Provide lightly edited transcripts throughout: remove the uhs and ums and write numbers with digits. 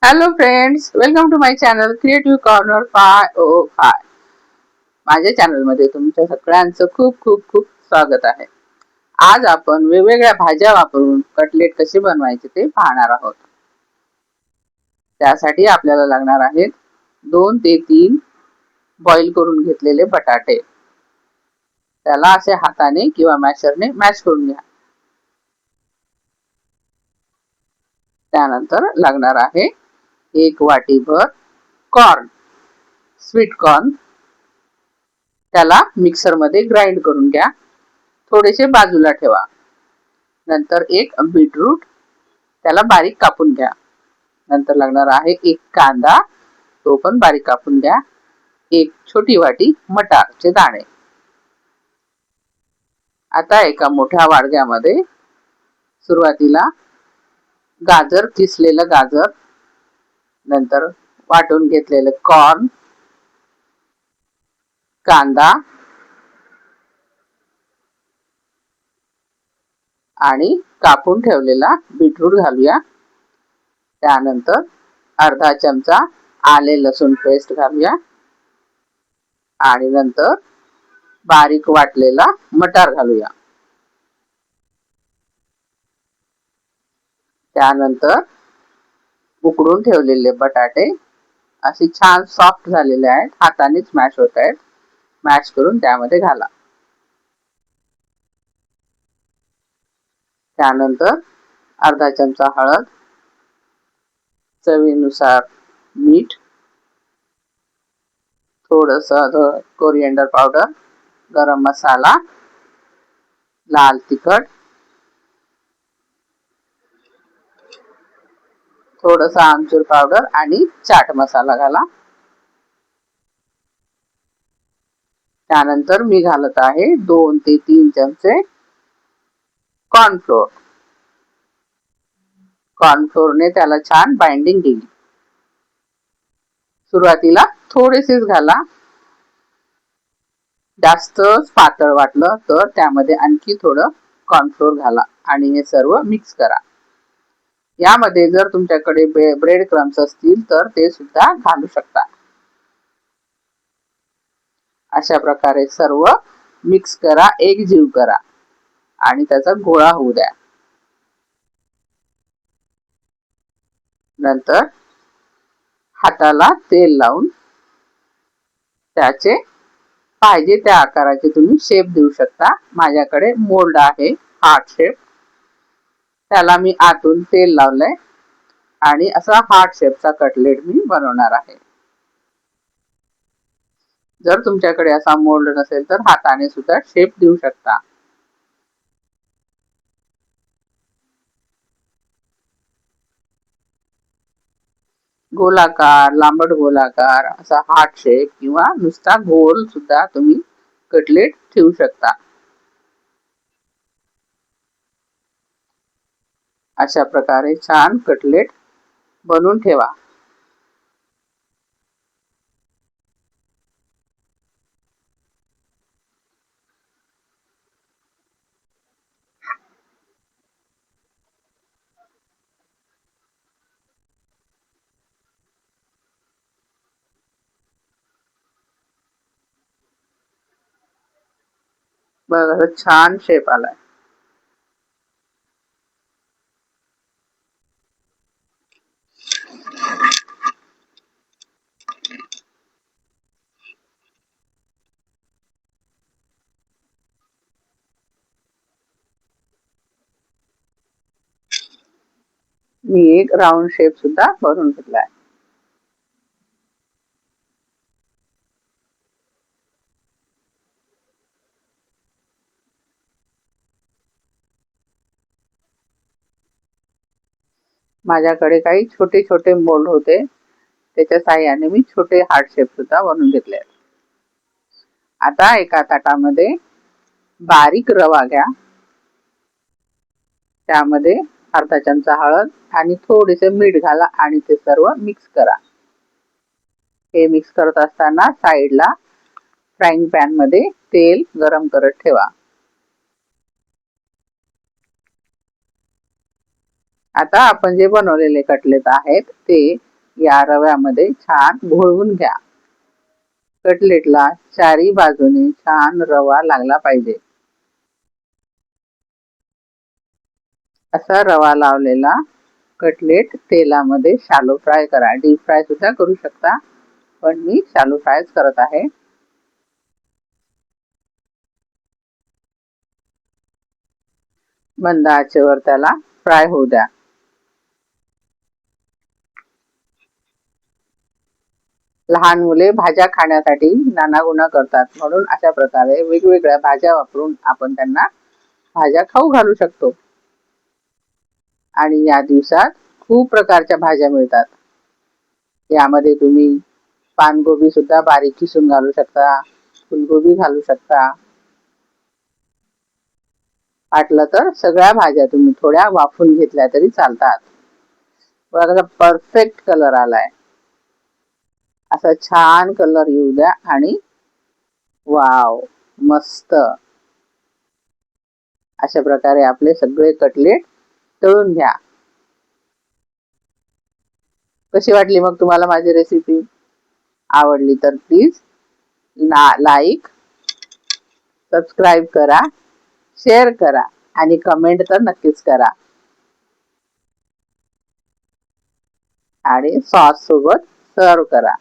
Hello friends, welcome to my channel creative corner 505. माझ्या चॅनलमध्ये तुमच्या सगळ्यांचं खूप खूप खूप स्वागत आहे. आज आपण वेगवेगळ्या भाज्या वापरून कटलेट कसे बनवायचे ते पाहणार आहोत. त्यासाठी आपल्याला लागणार आहेत 2 ते 3 बॉईल करून घेतलेले बटाटे. त्याला असे हाताने किंवा मॅशरने मॅश करून घ्या. त्यानंतर लागणार आहे 1 वाटीभर कॉर्न, स्वीट कॉर्न. त्याला मिक्सर मध्ये ग्राइंड करून घ्या. थोडेसे बाजूला ठेवा. नंतर एक बीटरूट, त्याला बारीक कापून घ्या. नंतर लागणार आहे 1 कांदा, तो पण बारीक कापून घ्या. 1 छोटी वाटी मटारचे दाणे. आता एका मोठ्या वाडग्यामध्ये सुरुवातीला गाजर, किसलेलं गाजर, नंतर वाटून घेतलेले कॉर्न, कांदा आणि कापून ठेवलेला बीटरूट घालूया. त्यानंतर अर्धा चमचा आले लसूण पेस्ट घालूया आणि नंतर बारीक वाटलेला मटार घालूया. त्यानंतर उकडून ठेवलेले बटाटे असे छान सॉफ्ट झालेले आहेत, हातानेच मॅश होत आहेत. मॅश करून त्यामध्ये घाला. त्यानंतर अर्धा चमचा हळद, चवीनुसार मीठ, थोडंसं कोरिएंडर पावडर, गरम मसाला, लाल तिखट, थोडंसं आमचूर पावडर आणि चाट मसाला घाला. त्यानंतर मी घालत आहे 2 ते 3 चमचे कॉर्नफ्लोअर. कॉर्नफ्लोअरने त्याला छान बाइंडिंग दिली. सुरुवातीला थोडेसेच घाला. जास्त पातळ वाटलं तर त्यामध्ये आणखी थोडं कॉर्नफ्लोअर घाला आणि हे सर्व मिक्स करा. यामध्ये जर तुमच्याकडे ब्रेड क्रम्स असतील तर ते सुद्धा घालू शकता. अशा प्रकारे सर्व मिक्स करा, एकजीव करा आणि त्याचा गोळा होऊ द्या. नंतर हाताला तेल लावून त्याचे पाहिजे त्या आकाराचे तुम्ही शेप देऊ शकता. माझ्याकडे मोल्ड आहे हार्ट शेप, त्याला मी आतून तेल लावलंय आणि असा हार्ट शेपचा कटलेट मी बनवणार आहे. जर तुमच्याकडे असा मोल्ड नसेल तर हाताने सुद्धा शेप देऊ शकता. गोलाकार, लांबट गोलाकार असा हार्ट शेप किंवा नुसता गोल सुद्धा तुम्ही कटलेट ठेवू शकता. अशा प्रकारे छान कटलेट बनवून ठेवा. बघा छान शेप आलाय. मी एक राऊंड शेप सुद्धा बनवून घेतलाय. माझ्याकडे काही छोटे छोटे मोल्ड होते, त्याच्या साहाय्याने मी छोटे हार्ट शेप सुद्धा बनवून घेतले. आता एका ताटामध्ये बारीक रवा घ्या. त्यामध्ये अर्धा चमचा हळद आणि थोडेसे मीठ घाला आणि ते सर्व मिक्स करा. हे मिक्स करत असताना साईडला फ्राईंग पॅन मध्ये तेल गरम करत ठेवा. आता आपण जे बनवलेले कटलेट आहेत ते या रव्यामध्ये छान घोळवून घ्या. कटलेटला चारी बाजूने छान रवा लागला पाहिजे. असा रवा लावलेला कटलेट तेलामध्ये शालो फ्राय करा. डीप फ्राय सुद्धा करू शकता, पण मी शालो फ्रायच करत आहे. मंद आचेवर त्याला फ्राय होऊ द्या. लहान मुले भाज्या खाण्यासाठी नानागुना करतात, म्हणून अशा प्रकारे वेगवेगळ्या भाज्या वापरून आपण त्यांना भाज्या खाऊ घालू शकतो. आणि या दिवसात खूप प्रकारच्या भाज्या मिळतात. यामध्ये तुम्ही पानगोबी सुद्धा बारीक किसून घालू शकता, फुलगोबी घालू शकता. वाटलं तर सगळ्या भाज्या तुम्ही थोड्या वाफून घेतल्या तरी चालतात. बघा परफेक्ट कलर आलाय. असा छान कलर येऊ द्या आणि वाव, मस्त. अशा प्रकारे आपले सगळे कटलेट तळून घ्या. कशी वाटली मग तुम्हाला माझी रेसिपी? आवडली तर प्लीज लाईक, सबस्क्राईब करा, शेअर करा आणि कमेंट तर नक्कीच करा. आणि सॉस सोबत सर्व करा.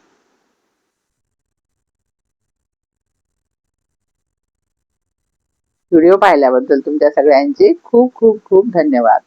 व्हिडिओ पाहिल्याबद्दल तुमच्या सगळ्यांचे खूप खूप खूप धन्यवाद.